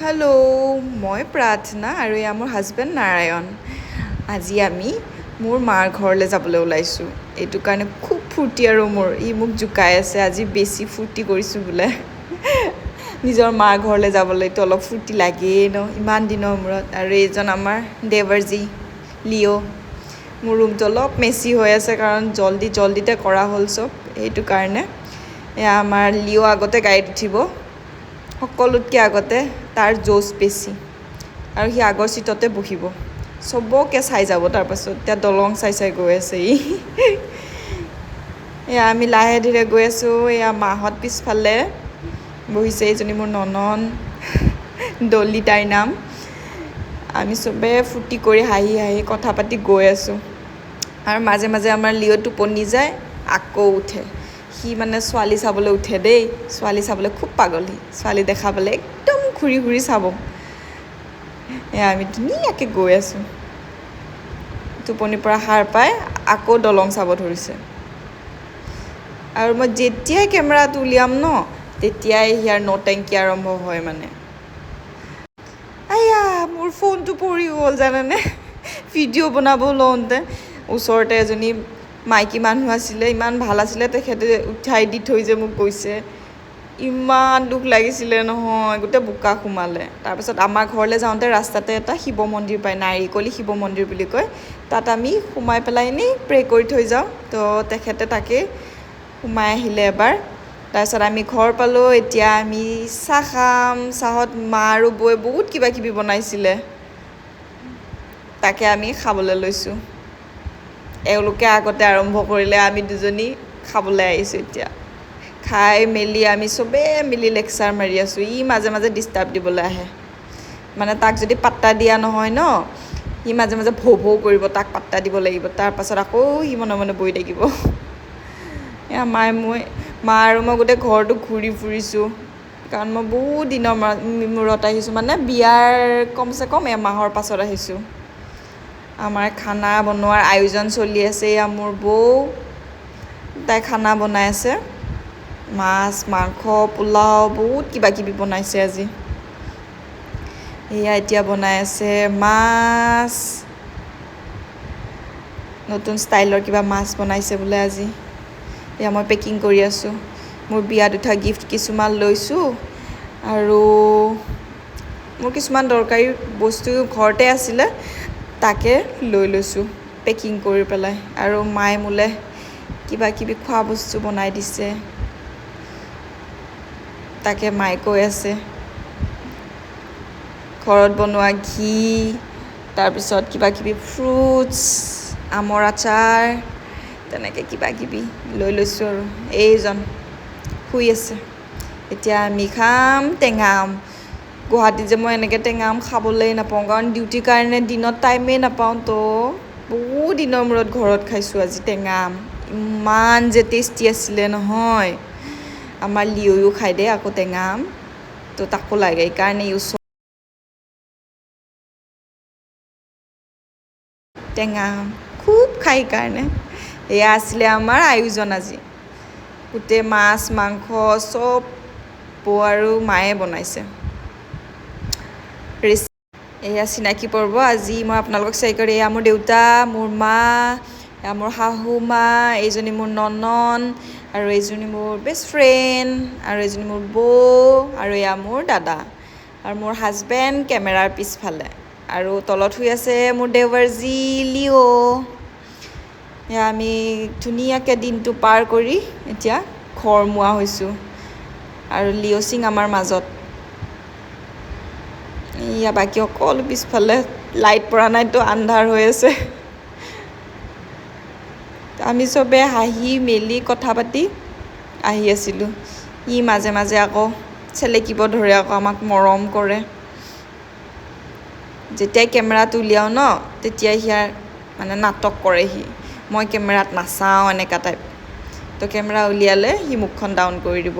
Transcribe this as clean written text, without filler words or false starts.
Hello', মই প্ৰাৰ্থনা আৰু এয়া মোৰ হাজবেণ্ড নাৰায়ণ। আজি আমি মোৰ মাৰ ঘৰলৈ যাবলৈ ওলাইছোঁ। এইটো কাৰণে খুব ফূৰ্তি আৰু মোৰ মোক জোকাই আছে আজি বেছি ফূৰ্তি কৰিছোঁ বোলে। নিজৰ মাৰ ঘৰলৈ যাবলৈতো অলপ ফূৰ্তি লাগেই ন, ইমান দিনৰ মূৰত। আৰু এইজন আমাৰ দেৱৰজী লিঅ'। মোৰ ৰুমটো অলপ মেচি হৈ আছে কাৰণ জল্দিতে কৰা হ'ল চব, সেইটো কাৰণে। এয়া আমাৰ লিঅ' আগতে গাড়ীত উঠিব, সকলোতকৈ আগতে তাৰ জোচ বেছি, আৰু সি আগৰ চিটতে বহিব, চবকে চাই যাব। তাৰপাছত এতিয়া দলং চাই গৈ আছে এয়া আমি লাহে ধীৰে গৈ আছোঁ। এয়া মাহঁত পিছফালে বহিছে, এইজনী মোৰ ননন ডলি তাইৰ নাম। আমি চবে ফূৰ্তি কৰি হাঁহি কথা পাতি গৈ আছোঁ। আৰু মাজে মাজে আমাৰ লিঅ' টোপনি যায়, আকৌ উঠে। সি মানে ছোৱালী চাবলৈ উঠে দেই, ছোৱালী চাবলৈ খুব পাগল। ছোৱালী দেখা পালে একদম ঘূৰি চাব। এয়া আমি ধুনীয়াকৈ গৈ আছোঁ। টোপনিৰ পৰা সাৰ পাই আকৌ দলং চাব ধৰিছে। আৰু মই যেতিয়াই কেমেৰাটো উলিয়াম ন, তেতিয়াই ইয়াৰ নটেংকি আৰম্ভ হয় মানে। আয়া মোৰ ফোনটো পৰি গ'ল জানানে, ভিডিঅ' বনাব লওঁতে। ওচৰতে এজনী মাইকী মানুহ আছিলে, ইমান ভাল আছিলে, তেখেতে উঠাই দি থৈ যে মোক গৈছে। ইমান দুখ লাগিছিলে নহয়, গোটেই বোকা সোমালে। তাৰপিছত আমাৰ ঘৰলৈ যাওঁতে ৰাস্তাতে এটা শিৱ মন্দিৰ পায়, নাৰিকলি শিৱ মন্দিৰ বুলি কয়। তাত আমি সোমাই পেলাই এনেই প্ৰে' কৰি থৈ যাওঁ। তো তেখেতে তাকেই সোমাই আহিলে এবাৰ। তাৰপিছত আমি ঘৰ পালোঁ। এতিয়া আমি চাহ খাম। চাহত মা আৰু বৌয়ে বহুত কিবা কিবি বনাইছিলে, তাকে আমি খাবলৈ লৈছোঁ। এওঁলোকে আগতে আৰম্ভ কৰিলে, আমি দুজনী খাবলৈ আহিছোঁ এতিয়া। খাই মেলি আমি চবেই মিলি লেকচাৰ মাৰি আছোঁ। মাজে মাজে ডিষ্টাৰ্ব দিবলৈ আহে, মানে তাক যদি পাত্তা দিয়া নহয় ন, সি মাজে মাজে ভৌ কৰিব, তাক পাত্তা দিব লাগিব। তাৰপাছত আকৌ সি মনে মনে বহি থাকিব। এয়া মা আৰু মই গোটেই ঘৰটো ঘূৰি ফুৰিছোঁ, কাৰণ মই বহুত দিনৰ মূৰত আহিছোঁ, মানে বিয়াৰ কমচে কম এমাহৰ পাছত আহিছোঁ। আমাৰ খানা বনোৱাৰ আয়োজন চলি আছে। এয়া মোৰ বৌ, তাই খানা বনাই আছে। মাছ, মাংস, পোলাও, বহুত কিবা কিবি বনাইছে আজি। এয়া এতিয়া বনাই আছে মাছ, নতুন ষ্টাইলৰ কিবা মাছ বনাইছে বোলে আজি। এয়া মই পেকিং কৰি আছোঁ। মোৰ বিয়াত উঠা গিফ্ট কিছুমান লৈছোঁ, আৰু মোৰ কিছুমান দৰকাৰী বস্তু ঘৰতে আছিলে, তাকে লৈ লৈছোঁ পেকিং কৰি পেলাই। আৰু মায়ে মোলৈ কিবা কিবি খোৱা বস্তু বনাই দিছে, তাকে মায়ে কৈ আছে। ঘৰত বনোৱা ঘি, তাৰপিছত কিবা কিবি ফ্ৰুটছ, আমৰ আচাৰ, তেনেকৈ কিবা কিবি লৈ লৈছোঁ। আৰু এইজন শুই আছে। এতিয়া আমি খাম টেঙা আম। গুৱাহাটীত যে মই এনেকৈ টেঙা আম খাবলৈ নাপাওঁ, কাৰণ ডিউটিৰ কাৰণে দিনত টাইমেই নাপাওঁ। তো বহুত দিনৰ মূৰত ঘৰত খাইছোঁ আজি টেঙা আম। ইমান যে টেষ্টি আছিলে নহয়। আমাৰ লিঅ'ও খাই দে আকৌ টেঙা আম, তো তাকো লাগে, সেইকাৰণে টেঙা আম খুব খাই কাৰণে। এয়া আছিলে আমাৰ আয়োজন আজি। গোটেই মাছ মাংস চব বৌ আৰু মায়ে বনাইছে। এয়া চিনাকি পৰ্ব। আজি মই আপোনালোকক শ্বেয়াৰ কৰি, এয়া মোৰ দেউতা, মোৰ মা, এয়া মোৰ শাহু মা, এইজনী মোৰ ননন, আৰু এইজনী মোৰ বেষ্ট ফ্ৰেণ্ড, আৰু এইজনী মোৰ বৌ, আৰু এয়া মোৰ দাদা, আৰু মোৰ হাজবেণ্ড কেমেৰাৰ পিছফালে, আৰু তলত শুই আছে মোৰ দেৱৰজী লিঅ'। এয়া আমি ধুনীয়াকৈ দিনটো পাৰ কৰি এতিয়া ঘৰমুৱা হৈছোঁ, আৰু লিঅ' সিং আমাৰ মাজত। এয়া বাকী সকলো পিছফালে লাইট পৰা নাইতো, আন্ধাৰ হৈ আছে। আমি চবে হাঁহি মেলি কথা পাতি আহি আছিলোঁ। মাজে মাজে আকৌ চেলেকিব ধৰে, আকৌ আমাক মৰম কৰে। যেতিয়াই কেমেৰাটো উলিয়াওঁ ন, তেতিয়াই সিয়াৰ মানে নাটক কৰে। মই কেমেৰাত নাচাওঁ এনেকুৱা টাইপ। তো কেমেৰা উলিয়ালে সি মুখখন ডাউন কৰি দিব।